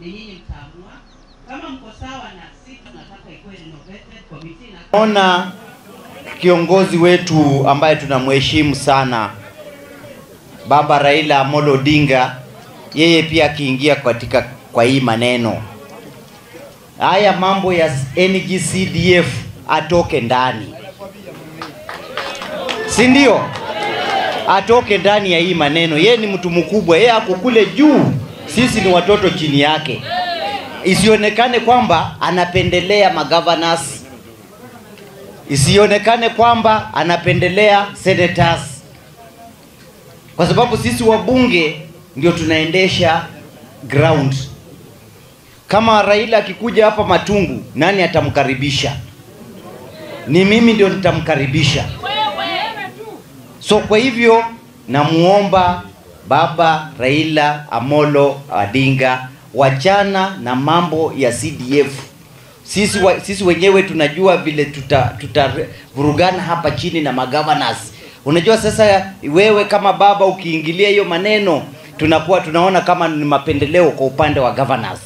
ni nyinyi mtaamua. Kama mko sawa na sisi tunataka ikuwe renovated committee na ona kiongozi wetu ambaye tunamheshimu sana Baba Raila Amolo Odinga, yeye pia akiingia kwa hii maneno haya mambo ya NG-CDF atoke ndani, si ndio? Atoke ndani ya hii maneno. Yeye ni mtu mkubwa, yeye ako kule juu, sisi ni watoto chini yake. Isionekane kwamba anapendelea magovernors, isionekane kwamba anapendelea senators, kwa sababu sisi wabunge ndio tunaendesha ground. Kama Raila akikuja hapa Matungu, nani atamkaribisha? Ni mimi ndio nitamkaribisha. So kwa hivyo namuomba Baba Raila Amolo Odinga, wachana na mambo ya CDF. Sisi wenyewe tunajua vile tutavurugana hapa chini na magovernors. Unajua sasa wewe kama baba ukiingilia hiyo maneno, tunaona kama ni mapendeleo kwa upande wa governors.